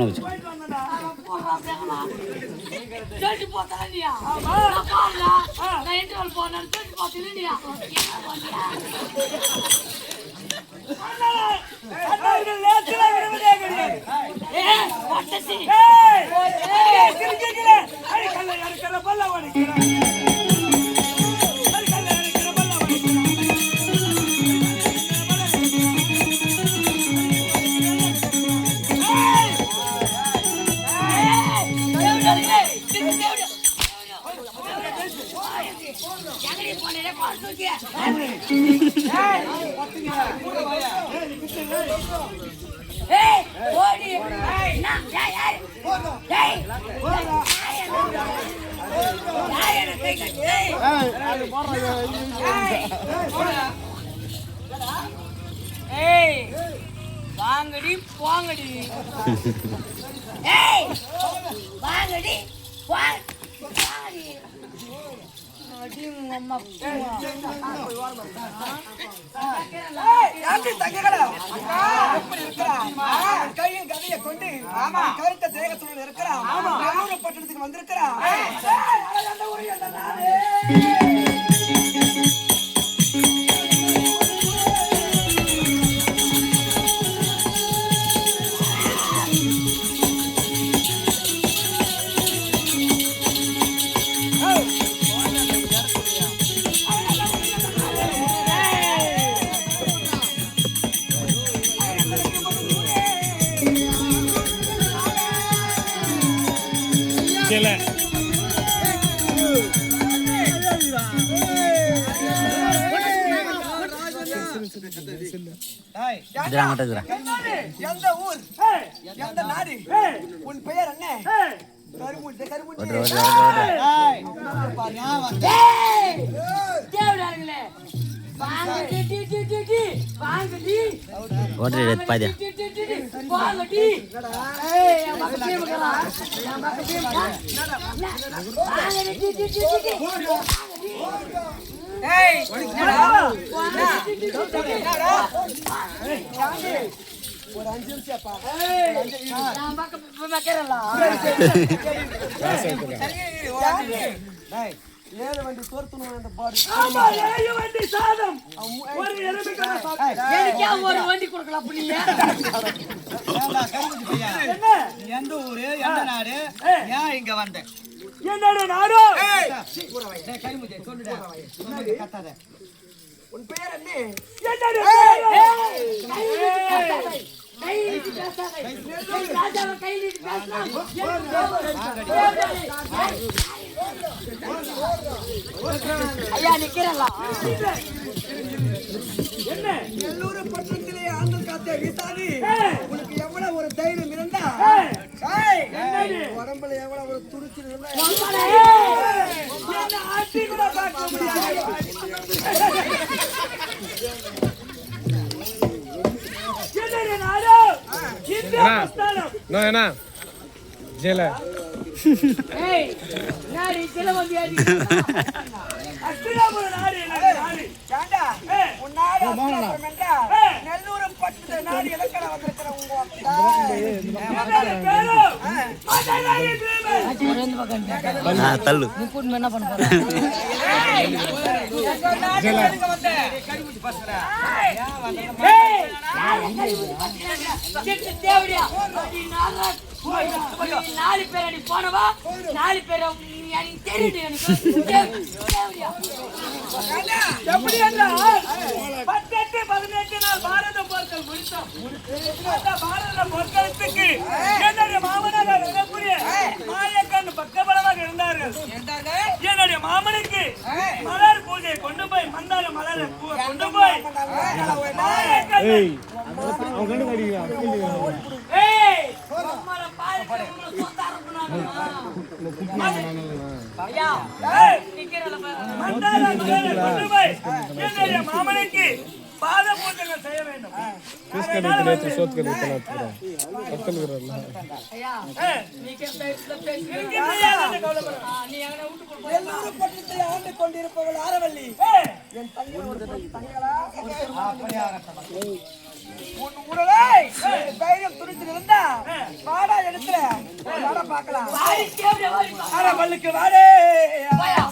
வச்சு வாங்கடி போங்கடி வாங்கடி வாங்கடி கையில் கதையை கொண்டு கருத்த தேகத்துடன் இருக்கிறான். பட்டணத்துக்கு வந்திருக்கிறான். எந்த ஊர் எந்த நாடு உன் பெயர் என்ன? ஒரு 5 நிமிஷம்ப்பா. ஏழு வண்டி தோர்த்துணும் அந்த பாடி. ஆமா, 7 வண்டி சாதம். ஒரு எருமைக்கான சாதம். எனக்கே ஒரு வண்டி கொடுக்கலாம் புள்ளிய. என்ன? எந்த ஊரு எந்த நாடு? ஏன் இங்க வந்த? என்னோட நாடு. டேய் கரிமுதே சொல்லுடா. கத்தாத. உன் பெயர் என்ன? என்னோட ஐயா நிக்கிறா. என்ன எல்லோரு பட்டணத்திலே ஆண்டு காத்தே விசாரி. உனக்கு எவ்வளவு ஒரு தைரியம் இருந்தா உடம்புல எவ்வளவு ஒரு துணிச்சல் இருந்தா என்ன ஆட்டி கூட பார்க்க முடியாது. என்னோட நாடு என்ன ஜெல ஏய் நாடி ஜெல வந்தியாடி அஸ்திராபுர நாடு என்ன நாடு ஏண்டா உன் நாடு அஸ்திராபுரம்டா நெல்லூர் பட்டண நாடு எலக்கட வந்திருக்கிற உங்க தள்ளு என்ன பண்ண போற ஜெல கரிமுச்சி பாஸ்கரா ஏய் தேவடியா நாலு பேர் அடி போனவா 4 பேர் எனக்கு தெரியுது எப்படி என்றால் 18 நாள் பாரத போர்கள் முடித்தோம். அந்த பாரத போர்களுக்கு என்னுடைய மாமனார் வரக்கூடிய மாயக்கண் பக்கபலமாக இருந்தார்கள். என்னுடைய மாமனுக்கு மலர் பூஜை கொண்டு போய் மந்தார மலர் கொண்டு போய் மாமனுக்கு பாத பூஜைகள் செய்ய வேண்டும். ஆண்டு கொண்டிருப்பவள் ஆரவல்லி என் தங்களா தைரியம் துணிச்சு இருந்தா பாடா இடத்துல வாடா பார்க்கலாம். வாடி தேவரே வாடி பா. அட வள்ளுக்கு வாடே. வாயா.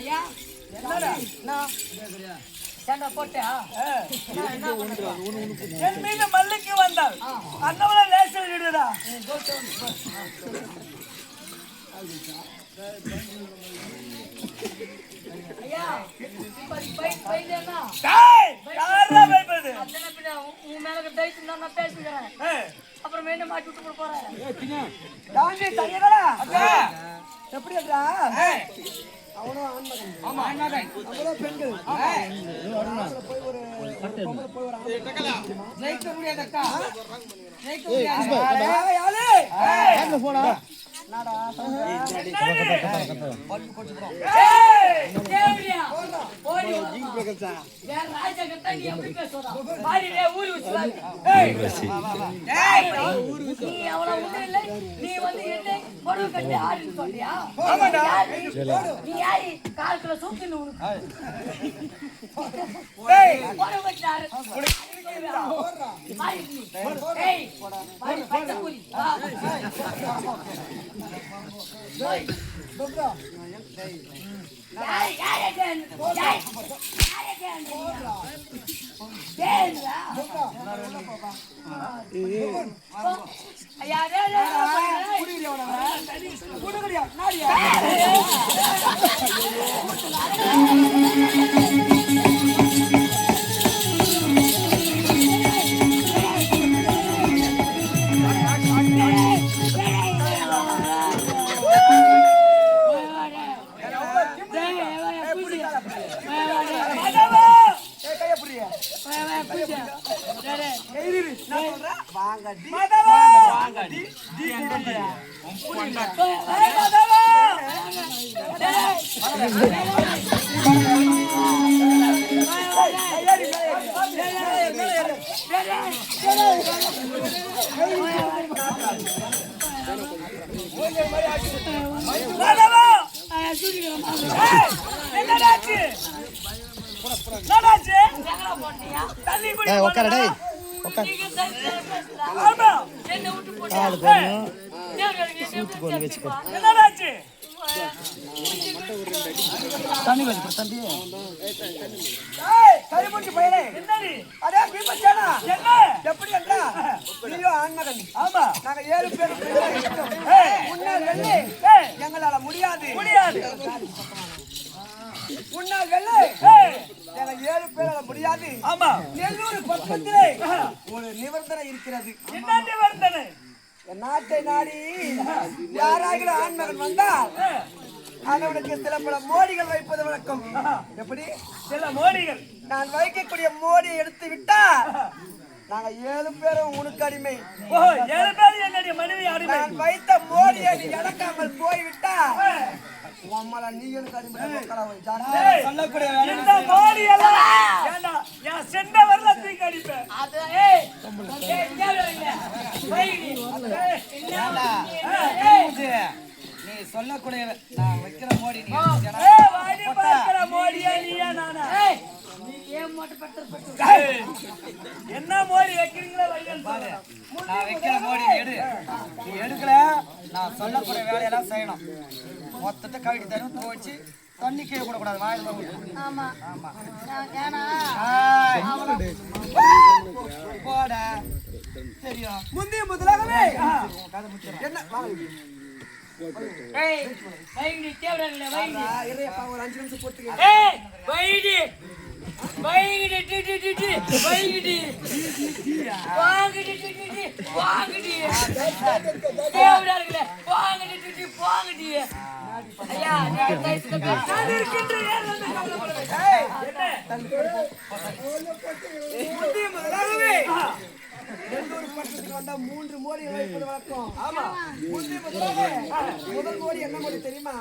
ஐயா என்னடா? நான் சண்டை போட்டா என்ன பண்ணுறா? என் மீது மல்லிக்கு வந்தாள். அண்ணவளை லேசில் விடுடா. ஐயா இப்ப பையனா டேய், யாரா பயப்படுது? அத்தனை பின்ன உன் மேல டைட் நான் பேசுகிறேன். அப்புறம் என்ன மாட்டி விட்டு போறேன். தாண்டி தனியடா. அக்கா எப்படி இருக்கா? அவனும் ஆண்மகன். ஆமா ஆண்மகன். அவளும் பெண்கள். போய் ஒரு பொம்பளை போய் ஒரு ஜெயிக்க முடியாது அக்கா. ஜெயிக்க முடியாது. ஏய் ஆளு. ஏய் போடா. நாடா. ஏய் தேவரியா ஓடி வா. யார் ராஜா கிட்ட நீ எப்படி பேசுறா? பாடி ரே ஊரு உச்சால. ஏய் ஏய் நீ அவள உடல நீ வந்து என்ன பொறு கட்டி ஆடி சொல்றியா? ஆமாடா. நீ யாரி கால்குல சூத்தினு உனக்கு. ஏய் பொறு கட்டாரு. பாடி நீ. ஏய் பாடி பச்சை புலி. ஏய் டோப்ரா. யாய் யாய் again யாய் யாய் again தேன்டா ஐயா டே குடிறியா அவன? குடுகடியா நாடியா? வாங்கடி வாங்கடி டி உட்கார டேய் உட்கார் ஆமா என்ன விட்டு போடு கால் போடணும் சூத்து போட்டு வச்சுக்கோ என்னடாச்சு தண்ணி வச்சுக்கோ தம்பி ஏய் கரிமுட்டி பயலே என்னடி அடே பீமசேனா என்ன எப்படி என்றா நீயோ ஆண்மகன் ஆமா நாங்க 7 பேர் உன்னால் வெள்ளை எங்களால முடியாது உன்னால் வெள்ளை எங்க 7 பேரால முடியாது ஆமா நெல்லூர் பக்கத்திலே ஒரு நிபந்தனை இருக்கிறது என்ன நிபந்தனை என் நாட்டை நாடி யாராகிற ஆண்மகன் வந்தால் அவனுக்கு சில பல மோடிகள் வைப்பது வழக்கம் எப்படி சில மோடிகள் நான் வைக்கக்கூடிய மோடியை எடுத்து விட்டா நாங்க 7 பேரும் உனக்கு அடிமை ஓ 7 பேர் என்னுடைய மனைவி அடிமை நான் வைத்த மோடியை நீ இழக்காமல் போய்விட்டா உம்மல நீ எனக்கு அடிமை சொல்லக்கூடிய இந்த மோடி எல்லாம் ஏண்டா என் செண்ட வரல தூக்கி அடிப்பேன் அது ஏய் இங்க வரீங்க வைடி நீ சொல்லக்கூடிய நான் வைக்கிற மோடி நீ ஏய் வாடி பார்க்கற மோடியா நீயா நானா ஏய் நீ ஏன் மோடி பட்டு என்ன மோடி வைக்கிறீங்களா வையல் பாரு நான் வைக்கிற மோடி எடு நீ எடுக்கல நான் சொல்லக்கூடிய வேலையெல்லாம் செய்யணும் மொத்தத்தை கழுவி தரும் துவச்சி தண்ணி கீழே கூட கூடாது வாயில் ஆமா ஆமா ஏனா போட தெரியும் முந்தைய முதலாகவே என்ன ஏய் வைடி தேவரல்ல வைடி இறையப்பா ஒரு 5 நிமிஷம் போட்டுக்க ஏய் வைடி வைடி டி டி டி டி வைடி வாங்கடி டி டி டி வாங்கடி தேவரல்ல வாங்கடி டி டி வாங்கடி ஐயா நான் தைத்து நான் இருக்கின்றேன் ஏன் வந்து கவலைப்பட வேண்டாம். புத்திய முதலாகவே எந்த ஒரு பட்டத்துக்கு வந்தா 3 மோடி வைப்பது வழக்கம். ஆமா புத்திய முதலாகவே முதல் மோடி என்ன மோடி தெரியுமா?